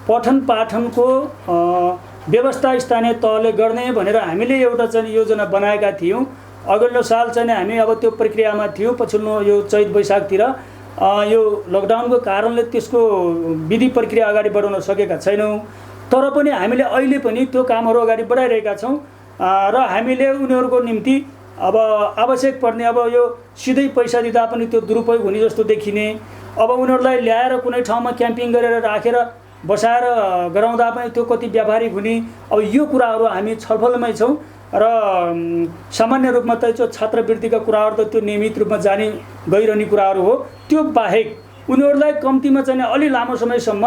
पठन पाठनको व्यवस्था स्थानीय तहले गर्ने भनेर हामीले एउटा चाहिँ योजना बनाएका थियौँ। अघिल्लो साल चाहिँ हामी अब त्यो प्रक्रियामा थियौँ। पछिल्लो यो चैत वैशाखतिर यो लकडाउनको कारणले त्यसको विधि प्रक्रिया अगाडि बढाउन सकेका छैनौँ। तर पनि हामीले अहिले पनि त्यो कामहरू अगाडि बढाइरहेका छौँ र हामीले उनीहरूको निम्ति अब आवश्यक पर्ने अब यो सिधै पैसा दिँदा पनि त्यो दुरुपयोग हुने जस्तो देखिने, अब उनीहरूलाई ल्याएर कुनै ठाउँमा क्याम्पिङ गरेर राखेर बसाएर गराउँदा पनि त्यो कति व्यावहारिक हुने, अब यो कुराहरू हामी छलफलमै छौँ। र सामान्य रूपमा त त्यो छात्रवृत्तिका कुराहरू त त्यो नियमित रूपमा जाने गइरहने कुराहरू हो। त्यो बाहेक उनीहरूलाई कम्तीमा चाहिँ अलि लामो समयसम्म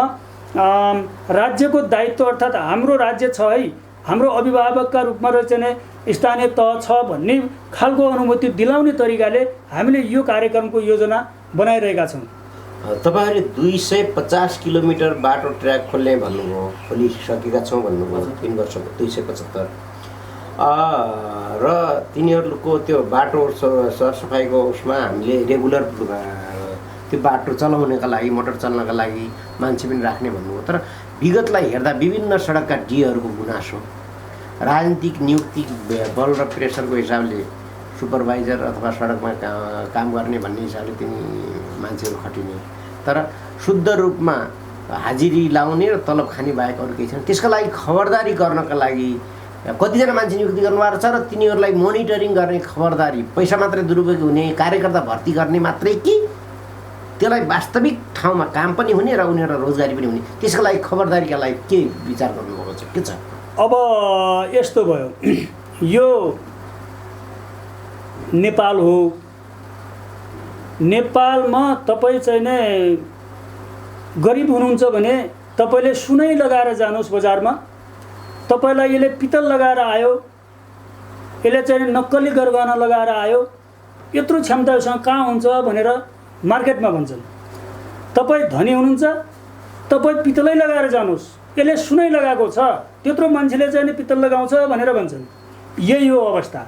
राज्यको दायित्व अर्थात् हाम्रो राज्य छ है, हाम्रो अभिभावकका रूपमा चाहिँ स्थानीय तह छ भन्ने खालको अनुभूति दिलाउने तरिकाले हामीले यो कार्यक्रमको योजना बनाइरहेका छौँ। तपाईँहरूले 250 किलोमिटर बाटो ट्र्याक खोल्ने भन्नुभयो, खोलिसकेका छौँ भन्नुभयो, 3 वर्षको 275 र तिनीहरूको त्यो बाटो सरसफाइको उसमा हामीले रेगुलर त्यो बाटो चलाउनका लागि, मोटर चल्नका लागि मान्छे पनि राख्ने भन्नुभयो। तर विगतलाई हेर्दा विभिन्न सडकका डीहरूको गुनासो, राजनीतिक नियुक्ति बल र प्रेसरको हिसाबले सुपरभाइजर अथवा सडकमा काम गर्ने भन्ने हिसाबले तिनी मान्छेहरू खटिने, तर शुद्ध रूपमा हाजिरी लाउने र तलब खाने बाहेक अरू केही छैन। त्यसका लागि खबरदारी गर्नका लागि कतिजना मान्छे नियुक्ति गर्नुभएको छ र तिनीहरूलाई मोनिटरिङ गर्ने खबरदारी, पैसा मात्रै दुरुपयोग हुने, कार्यकर्ता भर्ती गर्ने मात्रै कि त्यसलाई वास्तविक ठाउँमा काम पनि हुने र उनीहरूलाई रोजगारी पनि हुने, त्यसको लागि खबरदारीका लागि के विचार गर्नुभएको छ, के छ? अब यस्तो भयो, यो नेपाल हो, नेपालमा तपाईँ चाहिँ नै गरिब हुनुहुन्छ भने तपाईँले सुनै लगाएर जानुहोस् बजारमा, तपाईँलाई यसले पित्तल लगाएर आयो, यसले चाहिँ नक्कली गरगहना लगाएर आयो, यत्रो क्षमतासँग कहाँ हुन्छ भनेर मार्केटमा भन्छन्। तपाईँ धनी हुनुहुन्छ, तपाईँ पित्तलै लगाएर जानुहोस्, यसले सुनै लगाएको छ, त्यत्रो मान्छेले चाहिँ पित्तल लगाउँछ भनेर भन्छन्। यही हो अवस्था।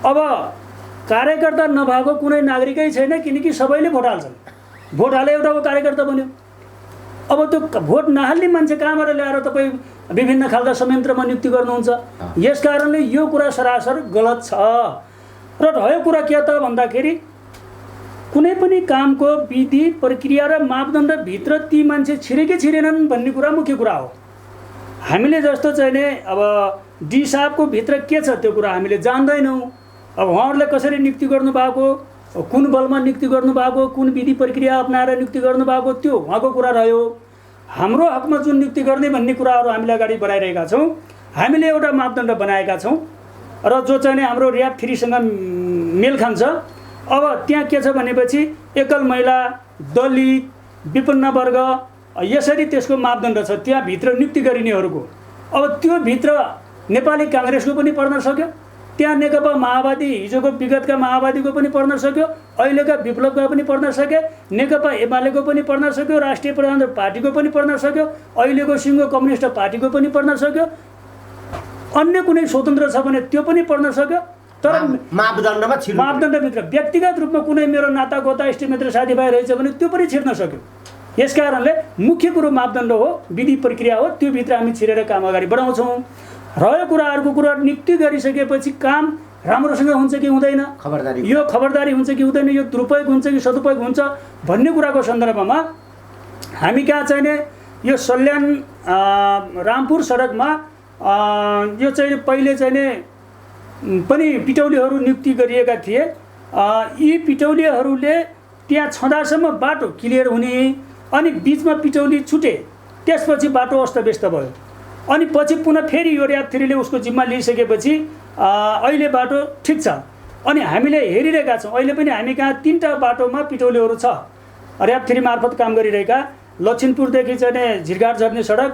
अब कार्यकर्ता नभएको कुनै नागरिकै छैन, किनकि सबैले भोट हाल्छन्। भोट हाले एउटाको कार्यकर्ता बन्यो। अब त्यो भोट नहाल्ने मान्छे कहाँबाट ल्याएर तपाईँ विभिन्न खालका संयन्त्रमा नियुक्ति गर्नुहुन्छ? यस कारणले यो कुरा सरासर गलत छ। र रह्यो कुरा के त भन्दाखेरि कुनै पनि कामको विधि प्रक्रिया र मापदण्डभित्र ती मान्छे छिरे कि छिरेनन् भन्ने कुरा मुख्य कुरा हो। हामीले जस्तो चाहिँ नि अब डी साहबको भित्र के छ त्यो कुरा हामीले जान्दैनौँ। अब उहाँहरूले कसरी नियुक्ति गर्नुभएको, कुन बलमा नियुक्ति गर्नुभएको, कुन विधि प्रक्रिया अपनाएर नियुक्ति गर्नुभएको, त्यो उहाँको कुरा रह्यो। हाम्रो हकमा जुन नियुक्ति गर्ने भन्ने कुराहरू हामीले अगाडि बढाइरहेका छौँ। हामीले एउटा मापदण्ड बनाएका छौँ र जो चाहिँ नि हाम्रो र्याब 3 सँग मेल खान्छ। अब त्यहाँ के छ भनेपछि एकल महिला, दलित, विपन्न वर्ग, यसरी त्यसको मापदण्ड छ त्यहाँभित्र नियुक्ति गरिनेहरूको। अब त्यो भित्र नेपाली काङ्ग्रेसको पनि पर्न सक्यो, त्यहाँ नेकपा माओवादी, हिजोको विगतका माओवादीको पनि पर्न सक्यो, अहिलेका विप्लवका पनि पर्न सके, नेकपा एमालेको पनि पर्न सक्यो, राष्ट्रिय प्रजातन्त्र पार्टीको पनि पर्न सक्यो, अहिलेको सिङ्गो कम्युनिस्ट पार्टीको पनि पर्न सक्यो, अन्य कुनै स्वतन्त्र छ भने त्यो पनि पर्न सक्यो। तर मापदण्डभित्र व्यक्तिगत रूपमा कुनै मेरो नाता गोता इष्टमित्र साथीभाइ रहेछ भने त्यो पनि छिर्न सक्यो। यस कारणले मुख्य कुरो मापदण्ड हो, विधि प्रक्रिया हो, त्यो भित्र हामी छिरेर काम अगाडि बढाउँछौँ। रह्यो कुरा अर्को कुरा, नियुक्ति गरिसकेपछि काम राम्रोसँग हुन्छ कि हुँदैन, यो खबरदारी हुन्छ कि हुँदैन, यो दुरुपयोग हुन्छ कि सदुपयोग हुन्छ भन्ने कुराको सन्दर्भमा हामी कहाँ चाहिँ नि यो सल्यान रामपुर सडकमा यो चाहिँ पहिले चाहिँ नि पनि पिटौलीहरू नियुक्ति गरिएका थिए। यी पिटौलीहरूले त्यहाँ छँदासम्म बाटो क्लियर हुने, अनि बिचमा पिटौली छुटे, त्यसपछि बाटो अस्तव्यस्त भयो। अनि पछि पुनः फेरि यो र्याब 3ले उसको जिम्मा लिइसकेपछि अहिले बाटो ठिक छ। अनि हामीले हेरिरहेका छौँ, अहिले पनि हामी कहाँ 3टा बाटोमा पिटौलीहरू छ र्याब 3 मार्फत काम गरिरहेका। लक्षिमपुरदेखि चाहिँ झिरघाट झर्ने सडक,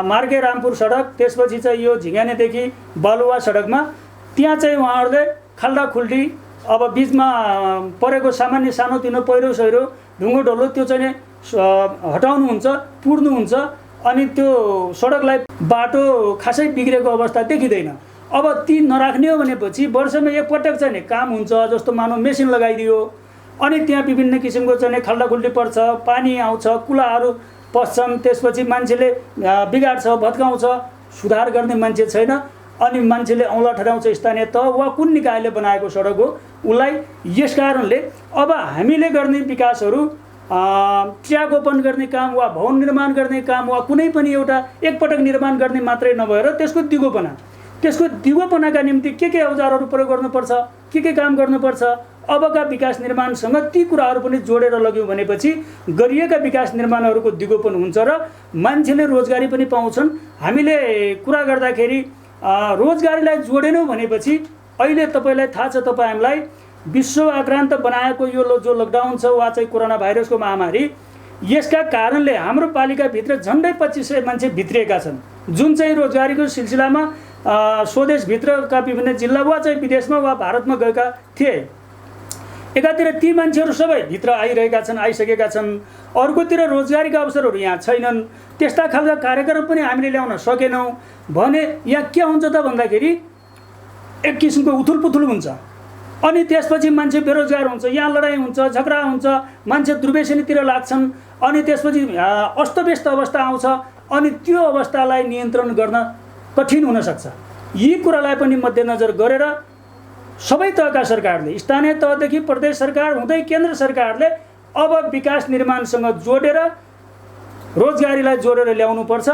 मार्गे रामपुर सडक, त्यसपछि चाहिँ यो झिङ्गानेदेखि बालुवा सडकमा त्यहाँ चाहिँ उहाँहरूले खाल्डा खुल्डी, अब बिचमा परेको सामान्य सानोतिनो पहिरो सहिरो ढुङ्गो ढोलो त्यो चाहिँ हटाउनुहुन्छ, पुर्नुहुन्छ, अनि त्यो सडकलाई बाटो खासै बिग्रेको अवस्था देखिँदैन। अब ती नराख्ने हो भनेपछि वर्षमा एकपटक चाहिँ काम हुन्छ, जस्तो मानौ मेसिन लगाइदियो, अनि त्यहाँ विभिन्न किसिमको चाहिँ खाल्डाखुल्डी पर्छ, पानी आउँछ, कुलाहरू पस्छन्, त्यसपछि मान्छेले बिगार्छ, भत्काउँछ, सुधार गर्ने मान्छे छैन, अनि मान्छेले औँला ठहराउँछ स्थानीय तह वा कुन निकायले बनाएको सडक हो उसलाई। यस कारणले अब हामीले गर्ने विकासहरू ट्र्याक ओपन गर्ने काम वा भवन निर्माण गर्ने काम वा कुनै पनि एउटा एकपटक निर्माण गर्ने मात्रै नभएर त्यसको दिगोपनाका निम्ति के औजारहरू प्रयोग गर्नुपर्छ, के काम गर्नुपर्छ, अबका विकास निर्माणसँग ती कुराहरू पनि जोडेर लग्यौँ भनेपछि गरिएका विकास निर्माणहरूको दिगोपन हुन्छ र मान्छेले रोजगारी पनि पाउँछन्। हामीले कुरा गर्दाखेरि रोजगारीलाई जोडेनौँ भनेपछि अहिले तपाईँलाई थाहा छ, तपाईँ हामीलाई विश्व आक्रान्त बनाएको यो जो लकडाउन छ वा चाहिँ कोरोना भाइरसको महामारी, यसका कारणले हाम्रो पालिकाभित्र झन्डै 2500 मान्छे भित्रिएका छन्, जुन चाहिँ रोजगारीको सिलसिलामा स्वदेशभित्रका विभिन्न जिल्ला वा चाहिँ विदेशमा वा भारतमा गएका थिए। एकातिर ती मान्छेहरू सबै भित्र आइसकेका छन्, अर्कोतिर रोजगारीका अवसरहरू यहाँ छैनन्। त्यस्ता खालका कार्यक्रम पनि हामीले ल्याउन सकेनौँ भने यहाँ के हुन्छ त भन्दाखेरि एक किसिमको उथुलपुथुल हुन्छ, अनि त्यसपछि मान्छे बेरोजगार हुन्छ, यहाँ लडाइँ हुन्छ, झगडा हुन्छ, मान्छे दुर्व्यसनीतिर लाग्छन्, अनि त्यसपछि अस्तव्यस्त अवस्था आउँछ, अनि त्यो अवस्थालाई नियन्त्रण गर्न कठिन हुनसक्छ। यी कुरालाई पनि मध्यनजर गरेर सबै तहका सरकारले, स्थानीय तहदेखि प्रदेश सरकार हुँदै केन्द्र सरकारले अब विकास निर्माणसँग जोडेर रोजगारीलाई जोडेर ल्याउनुपर्छ,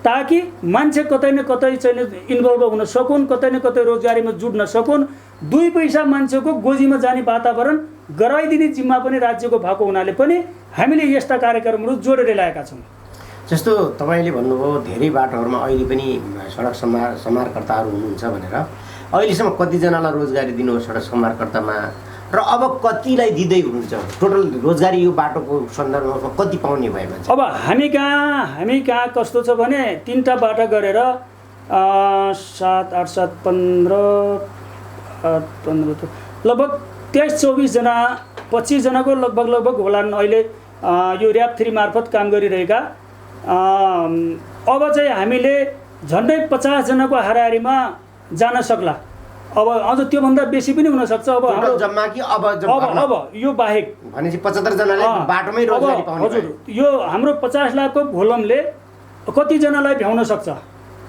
ताकि मान्छे कतै न कतै चाहिँ इन्भल्भ हुन सकुन्, कतै न कतै रोजगारीमा जुट्न सकुन्। 2 पैसा मान्छेको गोजीमा जाने वातावरण गराइदिने जिम्मा पनि राज्यको भएको हुनाले पनि हामीले यस्ता कार्यक्रमहरू जोडेर ल्याएका छौँ। जस्तो तपाईँले भन्नुभयो धेरै बाटोहरूमा अहिले पनि सडक समारकर्ताहरू हुनुहुन्छ भनेर, अहिलेसम्म कतिजनालाई रोजगारी दिनु सडक समारकर्तामा र अब कतिलाई दिँदै हुनुहुन्छ? टोटल रोजगारी यो बाटोको सन्दर्भमा कति पाउने भएमा? अब हामी कहाँ कस्तो छ भने 3टा बाटा गरेर 7, 8, 7, 15 त लगभग 23-24 जना 25 जनाको लगभग होलान् अहिले यो र्याप 3 मार्फत काम गरिरहेका। अब चाहिँ हामीले झन्डै 50 जनाको हाराहारीमा जान सक्ला। अब अझ त्योभन्दा बेसी पनि हुनसक्छ। अब हाम्रो जम्मा कि अब यो बाहेक भनेपछि 75 जनाले बाटोमै रोजगारी पाउने। हजुर, यो हाम्रो 50 लाखको भोलमले कतिजनालाई भ्याउन सक्छ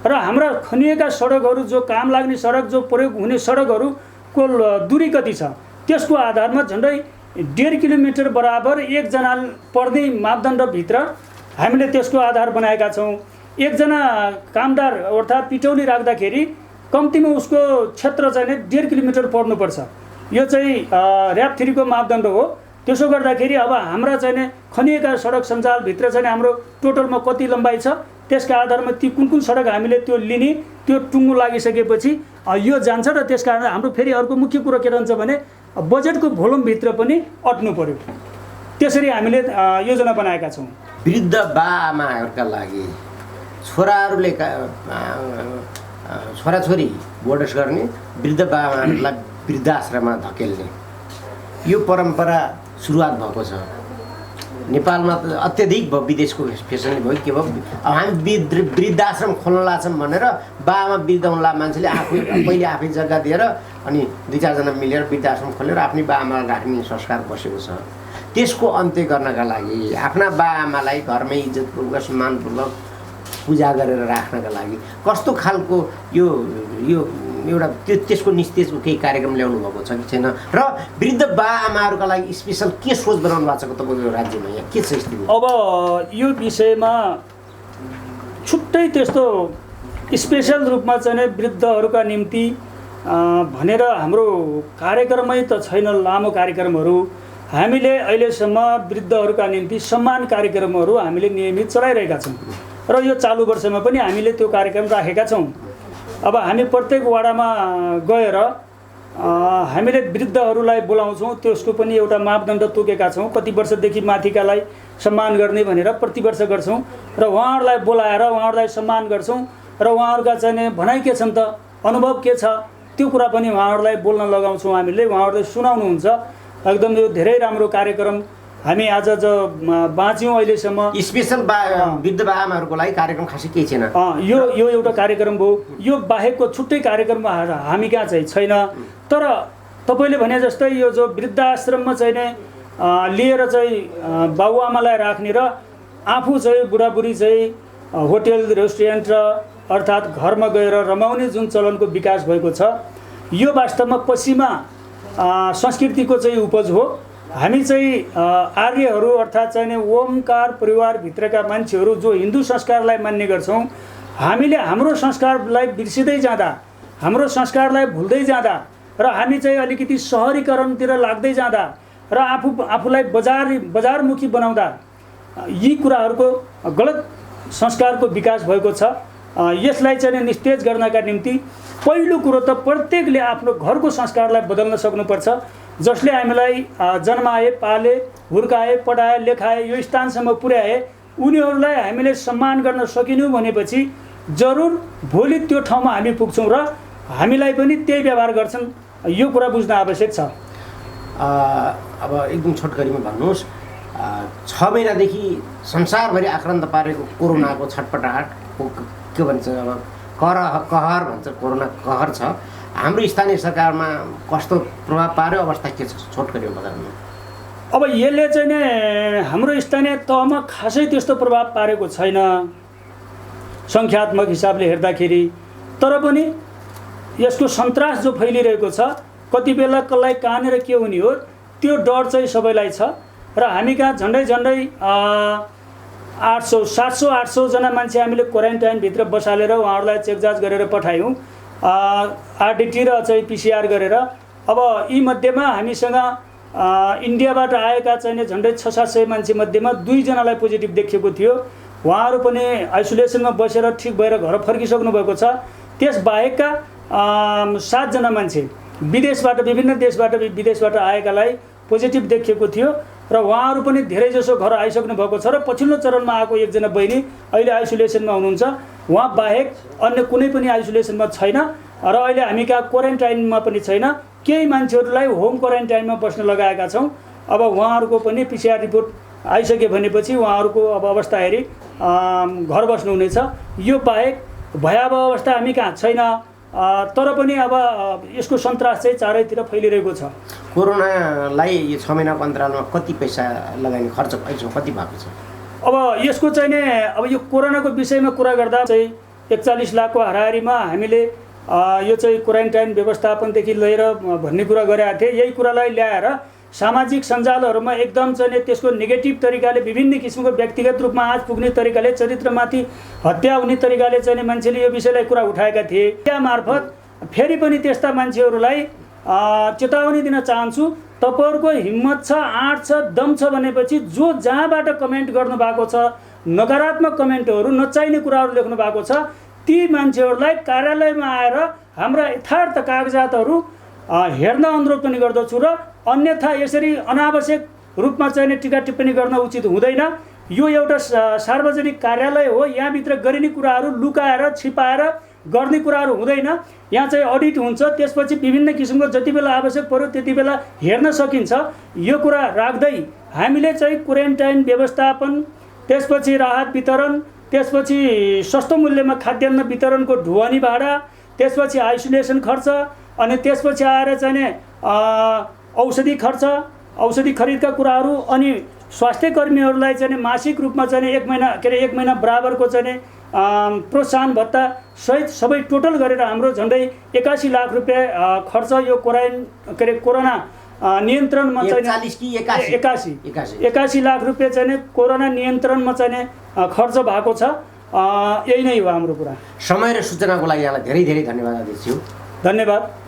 र हाम्रा खनिएका सडकहरू, जो काम लाग्ने सडक, जो प्रयोग हुने सडकहरूको दूरी कति छ, त्यसको आधारमा झन्डै 1.5 किलोमिटर बराबर 1 जना पर्ने मापदण्डभित्र हामीले त्यसको आधार बनाएका छौँ। 1 जना कामदार अर्थात् पिटौली राख्दाखेरि कम्तीमा उसको क्षेत्र चाहिँ 1.5 किलोमिटर पर्नुपर्छ। यो चाहिँ र्याप 3 को मापदण्ड हो। त्यसो गर्दाखेरि अब हाम्रा चाहिँ खनिएका सडक सञ्जालभित्र चाहिँ हाम्रो टोटलमा कति लम्बाइ छ, त्यसका आधारमा ती कुन सडक हामीले त्यो लिने, त्यो टुङ्गो लागिसकेपछि यो जान्छ र त्यसकारण हाम्रो फेरि अर्को मुख्य कुरो के रहन्छ भने बजेटको भोलुमभित्र पनि अट्नु पर्यो। त्यसरी हामीले योजना बनाएका छौँ। वृद्ध बाआमाहरूका लागि छोराहरूले छोराछोरी बोर्डर्स गर्ने, वृद्ध बाआमाहरूलाई वृद्धाश्रममा धकेल्ने यो परम्परा सुरुवात भएको छ। नेपालमा त अत्यधिक भयो, विदेशको फेसनले भयो के भयो। अब हामी वृद्धाश्रम खोल्न लाग्छौँ भनेर बाआमा वृद्ध हुँला मान्छेले पहिले आफै जग्गा दिएर अनि 2-4 जना मिलेर वृद्धाश्रम खोलेर आफ्नै बाआमालाई राख्ने संस्कार बसेको छ। त्यसको अन्त्य गर्नका लागि आफ्ना बाआमालाई घरमै इज्जतपूर्वक सम्मानपूर्वक पूजा गरेर राख्नका लागि कस्तो खालको यो एउटा त्यसको निस्तेज केही कार्यक्रम ल्याउनु भएको छ कि छैन, र वृद्ध बाआमाहरूका लागि स्पेसल के सोच बनाउनु भएको छ तपाईँको राज्यमा? यहाँ के छ स्थिति? अब यो विषयमा छुट्टै त्यस्तो स्पेसल रूपमा चाहिँ वृद्धहरूका निम्ति भनेर हाम्रो कार्यक्रमै त छैन। लामो कार्यक्रमहरू हामीले अहिलेसम्म वृद्धहरूका निम्ति सम्मान कार्यक्रमहरू हामीले नियमित चलाइरहेका छौँ र यो चालु वर्षमा पनि हामीले त्यो कार्यक्रम राखेका छौँ। अब हामी प्रत्येक वडामा गएर हामीले वृद्धहरूलाई बोलाउँछौँ, त्यसको पनि एउटा मापदण्ड तोकेका छौँ। कति वर्षदेखि माथिकालाई सम्मान गर्ने भनेर प्रति वर्ष गर्छौँ र उहाँहरूलाई बोलाएर उहाँहरूलाई सम्मान गर्छौँ र उहाँहरूका चाहिँ भनाइ के छन् त, अनुभव के छ, त्यो कुरा पनि उहाँहरूलाई बोल्न लगाउँछौँ। हामीले उहाँहरूले सुनाउनुहुन्छ। एकदम यो धेरै राम्रो कार्यक्रम हामी आज जो बाँच्यौँ अहिलेसम्म। स्पेसल वृद्ध बाआमाहरूको लागि कार्यक्रम खासै केही छैन। यो एउटा कार्यक्रम हो। यो बाहेकको छुट्टै कार्यक्रम हामी कहाँ चाहिँ छैन। तर तपाईँले भने जस्तै यो जो वृद्धाश्रममा चाहिँ लिएर चाहिँ बाबुआमालाई राख्ने र आफू चाहिँ बुढाबुढी चाहिँ होटेल रेस्टुरेन्ट र अर्थात् घरमा गएर रमाउने जुन चलनको विकास भएको छ, यो वास्तवमा पश्चिमा संस्कृतिको चाहिँ उपज हो हामी चाहिँ आर्यहरू अर्थात् चाहिँ ओमकार परिवारभित्रका मान्छेहरू जो हिन्दू संस्कारलाई मान्ने गर्छौँ, हामीले हाम्रो संस्कारलाई बिर्सिँदै जाँदा, हाम्रो संस्कारलाई भुल्दै जाँदा र हामी चाहिँ अलिकति सहरीकरणतिर लाग्दै जाँदा र आफूलाई बजारमुखी बनाउँदा यी कुराहरूको गलत संस्कारको विकास भएको छ। यसलाई चाहिँ निस्तेज गर्नका निम्ति पहिलो कुरो त प्रत्येकले आफ्नो घरको संस्कारलाई बदल्न सक्नुपर्छ। जसले हामीलाई जन्माए, पाले, हुर्काए, पढाए, लेखाए, यो स्थानसम्म पुर्याए, उनीहरूलाई हामीले सम्मान गर्न सकिनौँ भनेपछि जरुर भोलि त्यो ठाउँमा हामी पुग्छौँ र हामीलाई पनि त्यही व्यवहार गर्छन्। यो कुरा बुझ्न आवश्यक छ। अब एकदम छोटकरीमा भन्नुहोस्, 6 महिनादेखि संसारभरि आक्रान्त पारेको कोरोनाको छटपटाहट के भन्छ, अब कहर भन्छ, कोरोना कहर छ, हाम्रो स्थानीय सरकारमा कस्तो प्रभाव पार्यो, अवस्था के छ, छोटकरीमा बताउनु। अब यसले चाहिँ नि हाम्रो स्थानीय तहमा खासै त्यस्तो प्रभाव पारेको छैन सङ्ख्यात्मक हिसाबले हेर्दाखेरि। तर पनि यसको सन्तास जो फैलिरहेको छ, कति बेला कसलाई कहाँनिर के हुने हो त्यो डर चाहिँ सबैलाई छ। र हामी कहाँ झन्डै 700-800 जना मान्छे हामीले क्वारेन्टाइनभित्र बसालेर उहाँहरूलाई चेकजाँच गरेर पठायौँ, आरडिटी र चाहिँ पिसिआर गरेर। अब यी मध्येमा हामीसँग इन्डियाबाट आएका चाहिँ झन्डै 600-700 मान्छे मध्येमा 2 जनालाई पोजिटिभ देखिएको थियो। उहाँहरू पनि आइसोलेसनमा बसेर ठिक भएर घर फर्किसक्नु भएको छ। त्यसबाहेकका 7 जना मान्छे विदेशबाट, विभिन्न देशबाट विदेशबाट आएकालाई पोजिटिभ देखिएको थियो र उहाँहरू पनि धेरैजसो घर आइसक्नु भएको छ। र पछिल्लो चरणमा आएको एकजना बहिनी अहिले आइसोलेसनमा हुनुहुन्छ। उहाँ बाहेक अन्य कुनै पनि आइसोलेसनमा छैन र अहिले हामी कहाँ क्वारेन्टाइनमा पनि छैन। केही मान्छेहरूलाई होम क्वारेन्टाइनमा बस्न लगाएका छौँ। अब उहाँहरूको पनि पिसिआर रिपोर्ट आइसक्यो भनेपछि उहाँहरूको अब अवस्था हेरी घर बस्नुहुनेछ। यो बाहेक भयावह अवस्था हामी कहाँ छैन। तर पनि अब यसको सन्तास चाहिँ चारैतिर फैलिरहेको छ। कोरोनालाई यो 6 महिनाको अन्तरालमा कति पैसा लगानी खर्च कति भएको छ? अब यसको चाहिँ नि अब यो कोरोनाको विषयमा कुरा गर्दा चाहिँ 41 लाखको हाराहारीमा हामीले यो चाहिँ क्वारेन्टाइन व्यवस्थापनदेखि लिएर भन्ने कुरा गरेका थिए। यही कुरालाई ल्याएर सामाजिक सञ्जालहरूमा एकदम चाहिँ त्यसको नेगेटिभ तरिकाले, विभिन्न किसिमको व्यक्तिगत रूपमा आँच पुग्ने तरिकाले, चरित्रमाथि हत्या हुने तरिकाले चाहिँ मान्छेले यो विषयलाई कुरा उठाएका थिए। त्या मार्फत फेरि पनि त्यस्ता मान्छेहरूलाई चेतावनी दिन चाहन्छु, तपाईँहरूको हिम्मत छ, आँट छ, दम छ भनेपछि जो जहाँबाट कमेन्ट गर्नु भएको छ, नकारात्मक कमेन्टहरू, नचाहिने कुराहरू लेख्नु भएको छ, ती मान्छेहरूलाई कार्यालयमा आएर हाम्रा यथार्थ कागजातहरू हेर्न अनुरोध पनि गर्दछु। र अन्यथा यसरी अनावश्यक रूपमा चाहिँ टिका टिप्पणी गर्न उचित हुँदैन। यो एउटा सार्वजनिक कार्यालय हो। यहाँभित्र गरिने कुराहरू लुकाएर छिपाएर गर्ने कुराहरू हुँदैन। यहाँ चाहिँ अडिट हुन्छ, त्यसपछि विभिन्न किसिमको जति बेला आवश्यक पर्यो त्यति बेला हेर्न सकिन्छ। यो कुरा राख्दै हामीले चाहिँ क्वारेन्टाइन व्यवस्थापन, त्यसपछि राहत वितरण, त्यसपछि सस्तो मूल्यमा खाद्यान्न वितरणको ढुवानी भाडा, त्यसपछि आइसोलेसन खर्च, अनि त्यसपछि आएर चाहिँ औषधि खर्च, औषधि खरिदका कुराहरू, अनि स्वास्थ्य कर्मीहरूलाई चाहिँ मासिक रूपमा चाहिँ 1 महिना बराबरको चाहिँ प्रोत्साहन भत्ता सहित सबै टोटल गरेर हाम्रो झन्डै 81 लाख रुपियाँ खर्च यो कोरोना नियन्त्रणमा चाहिँ 81 लाख रुपियाँ चाहिँ कोरोना नियन्त्रणमा चाहिँ खर्च भएको छ। यही नै हो हाम्रो कुरा। समय र सूचनाको लागि यहाँलाई धेरै धेरै धन्यवाद दिन्छु। धन्यवाद।